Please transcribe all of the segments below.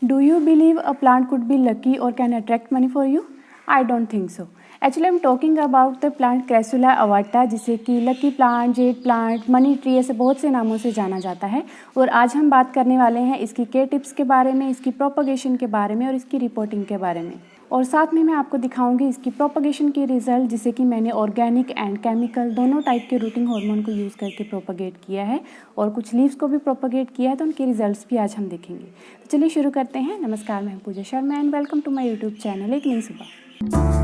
Do you believe a plant could be lucky or can attract money for you? I don't think so. Actually, I'm talking about the plant Crassula avata, जिसे कि lucky plant, jade plant, money tree ऐसे बहुत से नामों से जाना जाता है। और आज हम बात करने वाले हैं इसकी केयर टिप्स के बारे में, इसकी प्रोपगेशन के बारे में और इसकी रिपोर्टिंग के बारे में। और साथ में मैं आपको दिखाऊंगी इसकी प्रोपगेशन के रिजल्ट, जिसे कि मैंने ऑर्गेनिक एंड केमिकल दोनों टाइप के रूटिंग हार्मोन को यूज़ करके प्रोपगेट किया है और कुछ लीव्स को भी प्रोपगेट किया है, तो उनके रिजल्ट्स भी आज हम देखेंगे। तो चलिए शुरू करते हैं। नमस्कार, मैं Pooja Sharma and welcome to my YouTube channel एक नई सुबह।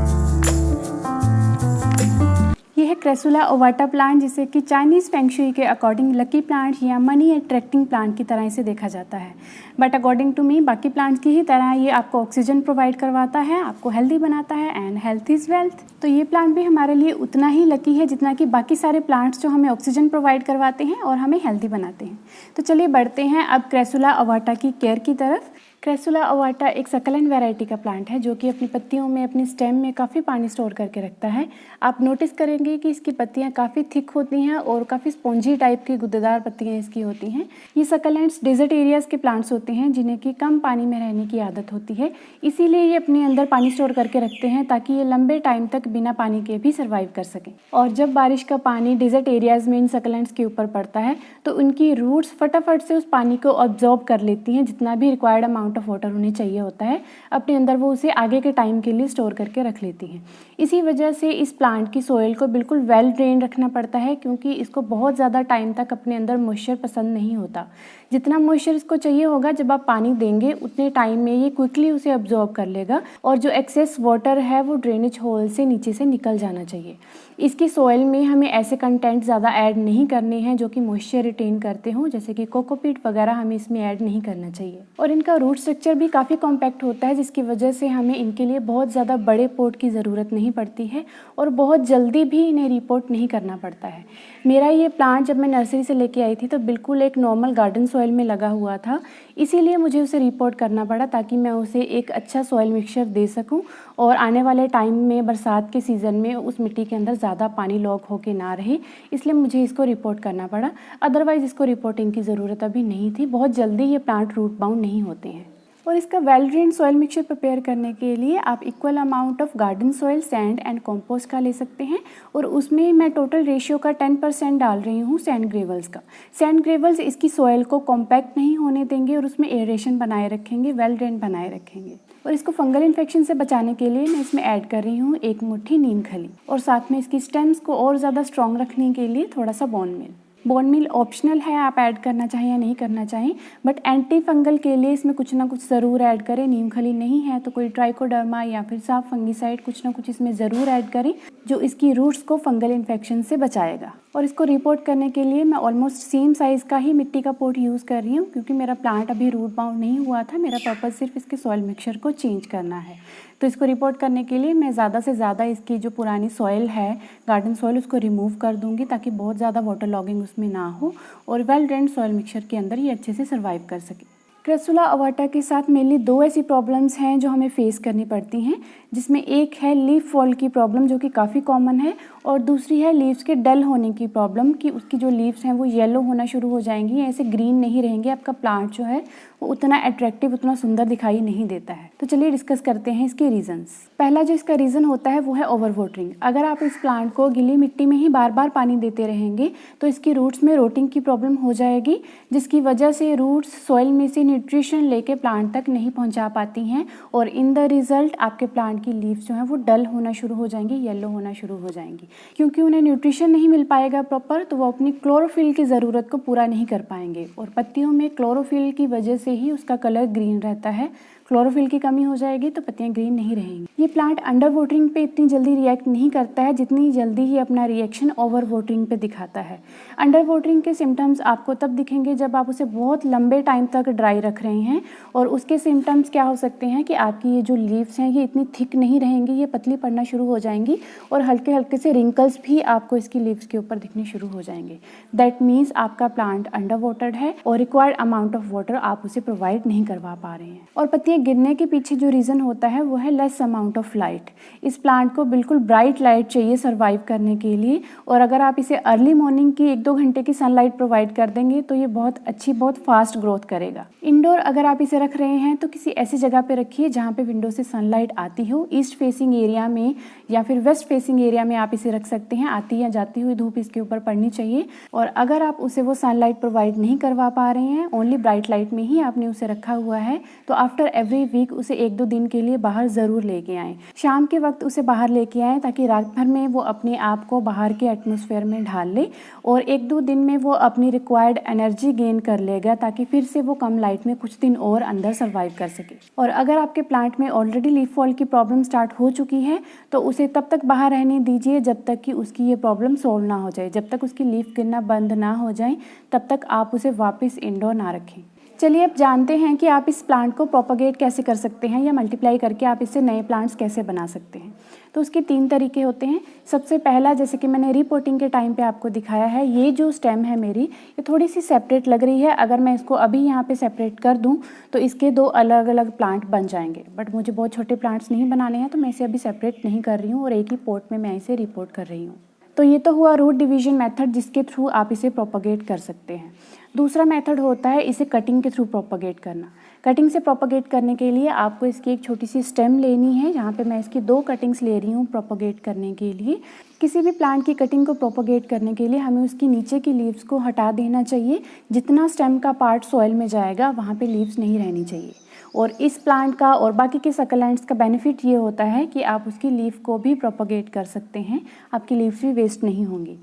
ये है क्रेसुला ओवाटा प्लांट, जिसे कि चाइनीज़ फेंगशुई के अकॉर्डिंग लकी प्लांट या मनी अट्रैक्टिंग प्लांट की तरह इसे देखा जाता है। बट अकॉर्डिंग टू मी बाकी प्लांट्स की ही तरह ये आपको ऑक्सीजन प्रोवाइड करवाता है, आपको हेल्दी बनाता है एंड हेल्थ इज़ वेल्थ। तो ये प्लांट भी हमारे लिए उतना ही लकी है जितना कि बाकी सारे प्लांट्स जो हमें ऑक्सीजन प्रोवाइड करवाते हैं और हमें हेल्दी बनाते हैं। तो चलिए बढ़ते हैं अब क्रेसुला ओवाटा की केयर की तरफ। क्रेसुला ओवाटा एक सकलेंट वैरायटी का प्लांट है जो कि अपनी पत्तियों में, अपनी स्टेम में काफ़ी पानी स्टोर करके रखता है। आप नोटिस करेंगे कि इसकी पत्तियां काफ़ी थिक होती हैं और काफ़ी स्पॉन्जी टाइप की गुद्देदार पत्तियां इसकी होती हैं। ये सकलेंट्स डेजर्ट एरियाज़ के प्लांट्स होते हैं जिन्हें कि कम पानी में रहने की आदत होती है, इसीलिए ये अपने अंदर पानी स्टोर करके रखते हैं ताकि ये लंबे टाइम तक बिना पानी के भी सर्वाइव कर सकें। और जब बारिश का पानी डेजर्ट एरियाज़ में इन सकलेंट्स के ऊपर पड़ता है तो उनकी रूट्स फटाफट से उस पानी को ऑब्जॉर्ब कर लेती हैं, जितना भी रिक्वायर्ड अमाउंट ऑफ वाटर उन्हें चाहिए होता है अपने अंदर वो उसे आगे के टाइम के लिए स्टोर करके रख लेती हैं। इसी वजह से इस प्लांट की सोइल को बिल्कुल वेल ड्रेन रखना पड़ता है, क्योंकि इसको बहुत ज़्यादा टाइम तक अपने अंदर मॉइस्चर पसंद नहीं होता। जितना मॉइस्चर इसको चाहिए होगा जब आप पानी देंगे उतने टाइम में ये क्विकली उसे अब्जॉर्ब कर लेगा और जो एक्सेस वाटर है वो ड्रेनेज होल से नीचे से निकल जाना चाहिए। इसकी सॉइल में हमें ऐसे कंटेंट ज़्यादा ऐड नहीं करने हैं जो कि मॉइस्चर रिटेन करते हों, जैसे कि कोकोपीट वगैरह हमें इसमें ऐड नहीं करना चाहिए। और इनका रूट स्ट्रक्चर भी काफ़ी कॉम्पैक्ट होता है, जिसकी वजह से हमें इनके लिए बहुत ज़्यादा बड़े पोट की ज़रूरत नहीं पड़ती है और बहुत जल्दी भी इन्हें रिपोर्ट नहीं करना पड़ता है। मेरा ये प्लांट जब मैं नर्सरी से लेके आई थी तो बिल्कुल एक नॉर्मल गार्डन सॉइल में लगा हुआ था, इसीलिए मुझे उसे रिपोर्ट करना पड़ा ताकि मैं उसे एक अच्छा सॉइल मिक्सचर दे सकूं और आने वाले टाइम में बरसात के सीज़न में उस मिट्टी के अंदर ज़्यादा पानी लॉक होके ना रहे, इसलिए मुझे इसको रिपोर्ट करना पड़ा। अदरवाइज़ इसको रिपोर्टिंग की ज़रूरत अभी नहीं थी, बहुत जल्दी ये प्लांट रूट बाउंड नहीं होते हैं। और इसका well drain soil mixture prepare करने के लिए आप equal amount of garden soil, sand and compost का ले सकते हैं और उसमें मैं टोटल रेशियो का 10% डाल रही हूँ सैंड ग्रेवल्स का। सैंड ग्रेवल्स इसकी सॉइल को कॉम्पैक्ट नहीं होने देंगे और उसमें एरेशन बनाए रखेंगे, वेल ड्रेन बनाए रखेंगे। और इसको फंगल इन्फेक्शन से बचाने के लिए मैं इसमें ऐड कर रही हूँ एक मुट्ठी नीम खली और साथ में इसकी स्टेम्स को और ज़्यादा स्ट्रॉन्ग रखने के लिए थोड़ा सा bone meal. Bone meal optional है, आप ऐड करना चाहें या नहीं करना चाहें, बट एंटी फंगल के लिए इसमें कुछ ना कुछ ज़रूर ऐड करें। नीम खली नहीं है तो कोई ट्राइकोडर्मा या फिर साफ फंगीसाइड कुछ ना कुछ इसमें ज़रूर ऐड करें जो इसकी रूट्स को फंगल इन्फेक्शन से बचाएगा। और इसको रिपोर्ट करने के लिए मैं ऑलमोस्ट सेम साइज़ का ही मिट्टी का पोट यूज़ कर रही हूँ, क्योंकि मेरा प्लांट अभी रूट बाउंड नहीं हुआ था। मेरा पर्पज़ सिर्फ इसके सॉइल मिक्सचर को चेंज करना है। तो इसको रिपोर्ट करने के लिए मैं ज़्यादा से ज़्यादा इसकी जो पुरानी सॉइल है, गार्डन सॉइल, उसको रिमूव कर दूंगी ताकि बहुत ज़्यादा वाटर लॉगिंग उसमें ना हो और वेल ड्रेन्ड सॉइल मिक्सचर के अंदर ये अच्छे से सर्वाइव कर सके। क्रेसुला ओवाटा के साथ मेनली दो ऐसी प्रॉब्लम्स हैं जो हमें फेस करनी पड़ती हैं, जिसमें एक है लीफ फॉल की प्रॉब्लम जो कि काफ़ी कॉमन है और दूसरी है लीव्स के डल होने की प्रॉब्लम कि उसकी जो लीव्स हैं वो येलो होना शुरू हो जाएंगी, ऐसे ग्रीन नहीं रहेंगे। आपका प्लांट जो है वो उतना अट्रैक्टिव, उतना सुंदर दिखाई नहीं देता है। तो चलिए डिस्कस करते हैं इसके रीजंस। पहला जो इसका रीज़न होता है वो है ओवर वाटरिंग। अगर आप इस प्लांट को गीली मिट्टी में ही बार बार पानी देते रहेंगे तो इसकी रूट्स में रोटिंग की प्रॉब्लम हो जाएगी, जिसकी वजह से रूट्स सॉइल में से न्यूट्रिशन लेके प्लांट तक नहीं पहुंचा पाती हैं और इन द रिजल्ट आपके प्लांट की लीव्स जो हैं वो डल होना शुरू हो जाएंगी, येलो होना शुरू हो जाएंगी। क्योंकि उन्हें न्यूट्रिशन नहीं मिल पाएगा प्रॉपर, तो वो अपनी क्लोरोफिल की ज़रूरत को पूरा नहीं कर पाएंगे और पत्तियों में क्लोरोफिल की वजह से ही उसका कलर ग्रीन रहता है। क्लोरोफिल की कमी हो जाएगी तो पत्तियां ग्रीन नहीं रहेंगी। ये प्लांट अंडर वाटरिंग पे इतनी जल्दी रिएक्ट नहीं करता है जितनी जल्दी ये अपना रिएक्शन ओवर वाटरिंग पे दिखाता है। अंडर वाटरिंग के सिम्टम्स आपको तब दिखेंगे जब आप उसे बहुत लंबे टाइम तक ड्राई रख रहे हैं और उसके सिम्टम्स क्या हो सकते हैं कि आपकी ये जो लीव्स हैं ये इतनी थिक नहीं रहेंगी, ये पतली पड़ना शुरू हो जाएंगी और हल्के हल्के से रिंकल्स भी आपको इसकी लीव्स के ऊपर दिखने शुरू हो जाएंगे। दैट मीन्स आपका प्लांट अंडर वाटर्ड है और रिक्वायर्ड अमाउंट ऑफ वाटर आप उसे प्रोवाइड नहीं करवा पा रहे हैं। और पत्तियां गिरने के पीछे जो रीज़न होता है वो है लेस अमाउंट ऑफ लाइट। इस प्लांट को बिल्कुल ब्राइट लाइट चाहिए सर्वाइव करने के लिए, और अगर आप इसे अर्ली मॉर्निंग की 1-2 घंटे की सनलाइट प्रोवाइड कर देंगे तो ये बहुत अच्छी, बहुत फास्ट ग्रोथ करेगा। इंडोर अगर आप इसे रख रहे हैं तो किसी ऐसी जगह पे रखिए जहाँ पे विंडो से सनलाइट आती हो। ईस्ट फेसिंग एरिया में या फिर वेस्ट फेसिंग एरिया में आप इसे रख सकते हैं। आती या जाती हुई धूप इसके ऊपर पड़नी चाहिए। और अगर आप उसे वो सनलाइट प्रोवाइड नहीं करवा पा रहे हैं, ओनली ब्राइट लाइट में ही आपने उसे रखा हुआ है, तो आफ्टर एवरी वीक उसे 1-2 दिन के लिए बाहर ज़रूर लेके आएँ। शाम के वक्त उसे बाहर लेके आएँ ताकि रात भर में वो अपने आप को बाहर के एटमॉस्फेयर में ढाल ले और 1-2 दिन में वो अपनी रिक्वायर्ड एनर्जी गेन कर लेगा ताकि फिर से वो कम लाइट में कुछ दिन और अंदर सर्वाइव कर सके। और अगर आपके प्लांट में ऑलरेडी लीफ फॉल की प्रॉब्लम स्टार्ट हो चुकी है तो उसे तब तक बाहर रहने दीजिए जब तक कि उसकी ये प्रॉब्लम सॉल्व ना हो जाए। जब तक उसकी लीफ गिरना बंद ना हो जाए तब तक आप उसे वापस इंडोर ना रखें। चलिए अब जानते हैं कि आप इस प्लांट को प्रोपगेट कैसे कर सकते हैं या मल्टीप्लाई करके आप इससे नए प्लांट्स कैसे बना सकते हैं। तो उसके 3 तरीके होते हैं। सबसे पहला, जैसे कि मैंने रीपोर्टिंग के टाइम पे आपको दिखाया है, ये जो स्टेम है मेरी, ये थोड़ी सी सेपरेट लग रही है। अगर मैं इसको अभी यहाँ पे सेपरेट कर दूँ तो इसके 2 अलग अलग प्लांट बन जाएंगे, बट मुझे बहुत छोटे प्लांट्स नहीं बनाने हैं तो मैं इसे अभी सेपरेट नहीं कर रही हूँ और एक ही पॉट में मैं इसे रिपोर्ट कर रही हूँ। तो ये तो हुआ रूट डिवीजन मेथड जिसके थ्रू आप इसे प्रोपगेट कर सकते हैं। दूसरा मेथड होता है इसे कटिंग के थ्रू प्रोपगेट करना। कटिंग से प्रोपगेट करने के लिए आपको इसकी एक छोटी सी स्टेम लेनी है। यहाँ पे मैं इसकी 2 कटिंग्स ले रही हूँ प्रोपगेट करने के लिए। किसी भी प्लांट की कटिंग को प्रोपगेट करने के लिए हमें उसकी नीचे की लीव्स को हटा देना चाहिए। जितना स्टेम का पार्ट सॉइल में जाएगा वहाँ पे लीव्स नहीं रहनी चाहिए। और इस प्लांट का और बाकी के सकलेंट्स का बेनिफिट ये होता है कि आप उसकी लीफ को भी प्रोपगेट कर सकते हैं, आपकी लीव्स भी वेस्ट नहीं होंगी।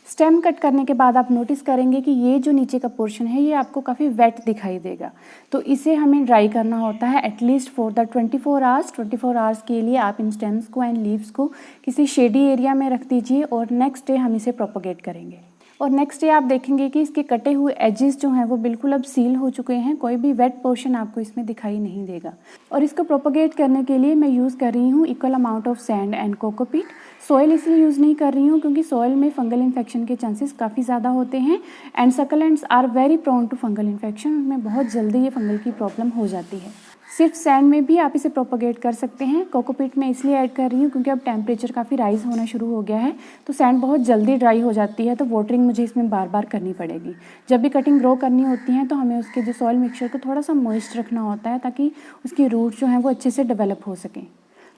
स्टेम कट करने के बाद आप नोटिस करेंगे कि ये जो नीचे का पोर्शन है ये आपको काफ़ी वेट दिखाई देगा, तो इसे हमें ड्राई करना होता है at least for the 24 hours. 24 hours के लिए आप इन स्टेम्स को एंड लीव्स को किसी शेडी एरिया में रख दीजिए और नेक्स्ट डे हम इसे प्रोपगेट करेंगे। और नेक्स्ट डे आप देखेंगे कि इसके कटे हुए एजेस जो हैं वो बिल्कुल अब सील हो चुके हैं, कोई भी वेट पोर्शन आपको इसमें दिखाई नहीं देगा। और इसको प्रोपगेट करने के लिए मैं यूज़ कर रही हूँ equal amount of sand and cocopeat. Soil इसलिए यूज़ नहीं कर रही हूँ क्योंकि सॉइल में फंगल इन्फेक्शन के चांसेस काफ़ी ज़्यादा होते हैं and succulents are very prone to fungal infection. उनमें बहुत जल्दी ये फंगल की प्रॉब्लम हो जाती है। सिर्फ सैंड में भी आप इसे प्रोपगेट कर सकते हैं। कोकोपीट में इसलिए ऐड कर रही हूँ क्योंकि अब टेम्परेचर काफ़ी राइज होना शुरू हो गया है तो सैंड बहुत जल्दी ड्राई हो जाती है, तो वाटरिंग मुझे इसमें बार बार करनी पड़ेगी। जब भी कटिंग ग्रो करनी होती है तो हमें उसके जो सॉइल मिक्सचर को थोड़ा सा मॉइस्ट रखना होता है ताकि उसकी रूट जो है वो अच्छे से डेवलप हो सकें।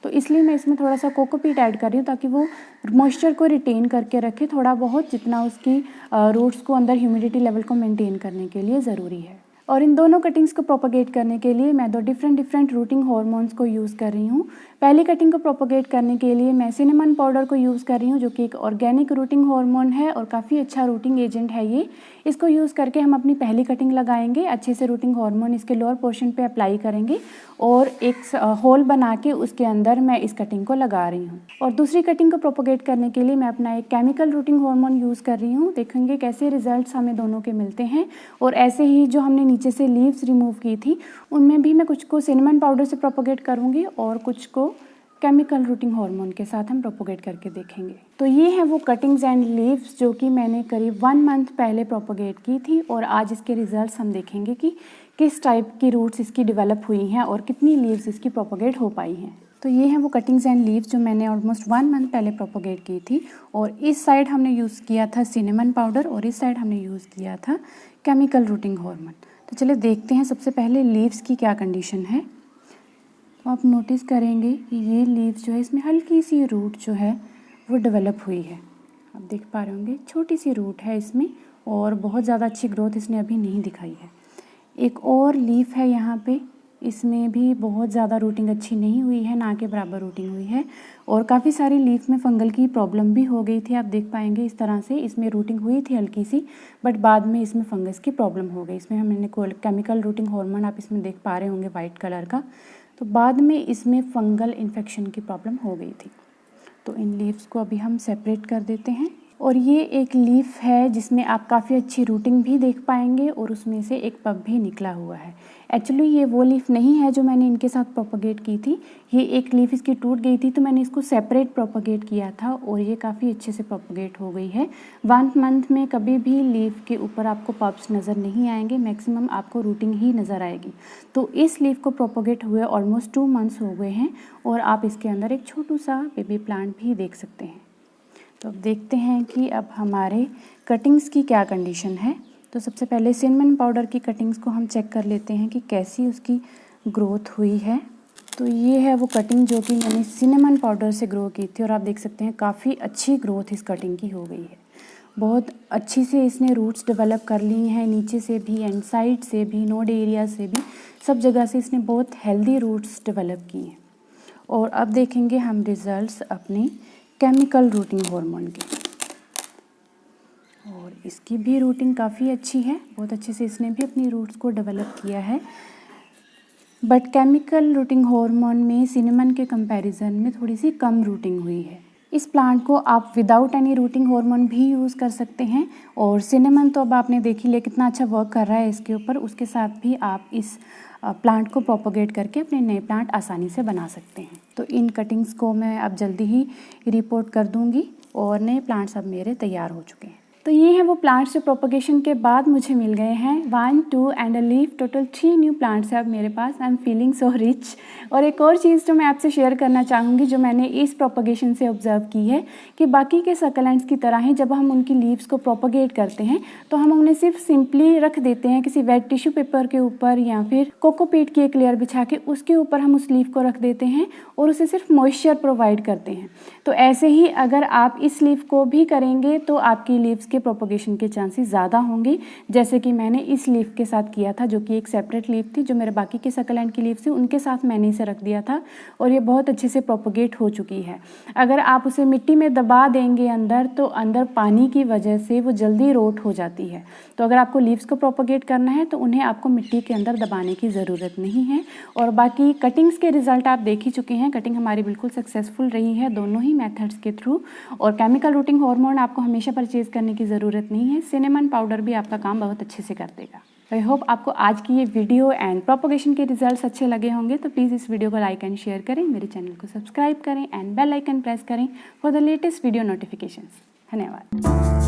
तो इसलिए मैं इसमें थोड़ा सा कोकोपीट ऐड कर रही हूँ ताकि वो मॉइस्चर को रिटेन करके रखे थोड़ा बहुत, जितना उसकी रूट्स को अंदर ह्यूमिडिटी लेवल को मेंटेन करने के लिए ज़रूरी है। और इन दोनों कटिंग्स को प्रोपगेट करने के लिए मैं 2 डिफरेंट रूटिंग हार्मोन्स को यूज़ कर रही हूँ। पहली कटिंग को प्रोपगेट करने के लिए मैं सिनेमन पाउडर को यूज़ कर रही हूँ जो कि एक ऑर्गेनिक रूटिंग हार्मोन है और काफ़ी अच्छा रूटिंग एजेंट है ये। इसको यूज़ करके हम अपनी पहली कटिंग लगाएंगे, अच्छे से रूटिंग हार्मोन इसके लोअर पोर्शन पे अप्लाई करेंगे और एक होल बना के उसके अंदर मैं इस कटिंग को लगा रही हूँ। और दूसरी कटिंग को प्रोपगेट करने के लिए मैं अपना एक केमिकल रूटिंग हार्मोन यूज़ कर रही हूँ। देखेंगे कैसे रिजल्ट्स हमें दोनों के मिलते हैं। और ऐसे ही जो हमने नीचे से लीव्स रिमूव की थी उनमें भी मैं कुछ को सिनेमन पाउडर से प्रोपगेट करूँगी और कुछ को केमिकल रूटिंग हार्मोन के साथ हम प्रोपगेट करके देखेंगे। तो ये हैं वो कटिंग्स एंड लीव्स जो कि मैंने करीब 1 मंथ पहले प्रोपगेट की थी और आज इसके रिजल्ट्स हम देखेंगे कि किस टाइप की रूट्स इसकी डेवलप हुई हैं और कितनी लीव्स इसकी प्रोपगेट हो पाई हैं। तो ये हैं वो कटिंग्स एंड लीव्स जो मैंने ऑलमोस्ट 1 मंथ पहले प्रोपगेट की थी। और इस साइड हमने यूज़ किया था सिनेमन पाउडर और इस साइड हमने यूज़ किया था केमिकल रूटिंग हार्मोन। तो चलिए देखते हैं सबसे पहले लीव्स की क्या कंडीशन है। तो आप नोटिस करेंगे कि ये लीव्स जो है इसमें हल्की सी रूट जो है वो डेवलप हुई है। आप देख पा रहे होंगे छोटी सी रूट है इसमें और बहुत ज़्यादा अच्छी ग्रोथ इसने अभी नहीं दिखाई है। एक और लीफ है यहाँ पे, इसमें भी बहुत ज़्यादा रूटिंग अच्छी नहीं हुई है, ना के बराबर रूटिंग हुई है और काफ़ी सारी लीफ में फंगल की प्रॉब्लम भी हो गई थी। आप देख पाएंगे इस तरह से इसमें रूटिंग हुई थी हल्की सी, बट बाद में इसमें फंगस की प्रॉब्लम हो गई। इसमें हमने केमिकल रूटिंग हार्मोन आप इसमें देख पा रहे होंगे वाइट कलर का, तो बाद में इसमें फंगल इन्फेक्शन की प्रॉब्लम हो गई थी। तो इन लीव्स को अभी हम सेपरेट कर देते हैं और ये एक लीफ है जिसमें आप काफ़ी अच्छी रूटिंग भी देख पाएंगे और उसमें से एक पब भी निकला हुआ है। एक्चुअली ये वो लीफ नहीं है जो मैंने इनके साथ प्रोपगेट की थी, ये एक लीफ इसकी टूट गई थी तो मैंने इसको सेपरेट प्रोपगेट किया था और ये काफ़ी अच्छे से प्रोपगेट हो गई है। 1 मंथ में कभी भी लीफ के ऊपर आपको पब्स नज़र नहीं आएंगे, मैक्सिमम आपको रूटिंग ही नज़र आएगी। तो इस लीफ को प्रोपगेट हुए ऑलमोस्ट 2 मंथ्स हो गए हैं और आप इसके अंदर एक छोटू सा बेबी प्लांट भी देख सकते हैं। तो अब देखते हैं कि अब हमारे कटिंग्स की क्या कंडीशन है। तो सबसे पहले सिनेमन पाउडर की कटिंग्स को हम चेक कर लेते हैं कि कैसी उसकी ग्रोथ हुई है। तो ये है वो कटिंग जो कि मैंने सिनेमन पाउडर से ग्रो की थी और आप देख सकते हैं काफ़ी अच्छी ग्रोथ इस कटिंग की हो गई है। बहुत अच्छी से इसने रूट्स डेवलप कर ली हैं, नीचे से भी एंड साइड से भी, नोड एरिया से भी, सब जगह से इसने बहुत हेल्दी रूट्स डेवलप की हैं। और अब देखेंगे हम रिजल्ट्स अपनी केमिकल रूटिंग हार्मोन के, और इसकी भी रूटिंग काफ़ी अच्छी है, बहुत अच्छे से इसने भी अपनी रूट्स को डेवलप किया है। बट केमिकल रूटिंग हार्मोन में सिनेमन के कंपैरिजन में थोड़ी सी कम रूटिंग हुई है। इस प्लांट को आप विदाउट एनी रूटिंग हार्मोन भी यूज़ कर सकते हैं और सिनेमन तो अब आपने देख ही लिया कितना अच्छा वर्क कर रहा है इसके ऊपर, उसके साथ भी आप इस प्लांट को प्रोपोगेट करके अपने नए प्लांट आसानी से बना सकते हैं। तो इन कटिंग्स को मैं अब जल्दी ही रिपोर्ट कर दूंगी और नए प्लांट्स अब मेरे तैयार हो चुके हैं। तो ये हैं वो प्लांट्स जो प्रोपोगेशन के बाद मुझे मिल गए हैं। 1, 2 and a leaf, total 3 new plants है अब मेरे पास। I am feeling so rich. और एक और चीज़ जो मैं आपसे शेयर करना चाहूँगी जो मैंने इस प्रोपोगेशन से ऑब्जर्व की है कि बाकी के सकलेंट्स की तरह ही जब हम उनकी लीव्स को प्रोपोगेट करते हैं तो हम उन्हें सिर्फ सिंपली रख देते हैं किसी वेट टिश्यू पेपर के ऊपर या फिर कोकोपीट की एक लेयर बिछा के उसके ऊपर हम उस लीफ को रख देते हैं और उसे सिर्फ मॉइस्चर प्रोवाइड करते हैं। तो ऐसे ही अगर आप इस लीफ को भी करेंगे तो आपकी लीव्स के प्रोपोगेशन के चांसेस ज़्यादा होंगे, जैसे कि मैंने इस लीफ के साथ किया था जो कि एक सेपरेट लीफ थी। जो मेरे बाकी के सकलेंट की लीफ थी उनके साथ मैंने इसे रख दिया था और ये बहुत अच्छे से प्रोपोगेट हो चुकी है। अगर आप उसे मिट्टी में दबा देंगे अंदर तो अंदर पानी की वजह से वो जल्दी रोट हो जाती है। तो अगर आपको लीव्स को प्रोपोगेट करना है तो उन्हें आपको मिट्टी के अंदर दबाने की ज़रूरत नहीं है। और बाकी कटिंग्स के रिजल्ट आप देख ही चुके हैं, कटिंग हमारी बिल्कुल सक्सेसफुल रही है दोनों ही मेथड्स के थ्रू। और केमिकल रूटिंग हार्मोन आपको हमेशा परचेज करने की ज़रूरत नहीं है, सिनेमन पाउडर भी आपका काम बहुत अच्छे से कर देगा। आई होप आपको आज की ये वीडियो एंड प्रोपोगेशन के रिजल्ट्स अच्छे लगे होंगे। तो प्लीज़ इस वीडियो को लाइक एंड शेयर करें, मेरे चैनल को सब्सक्राइब करें एंड बेल आइकन प्रेस करें for the latest video notifications. धन्यवाद।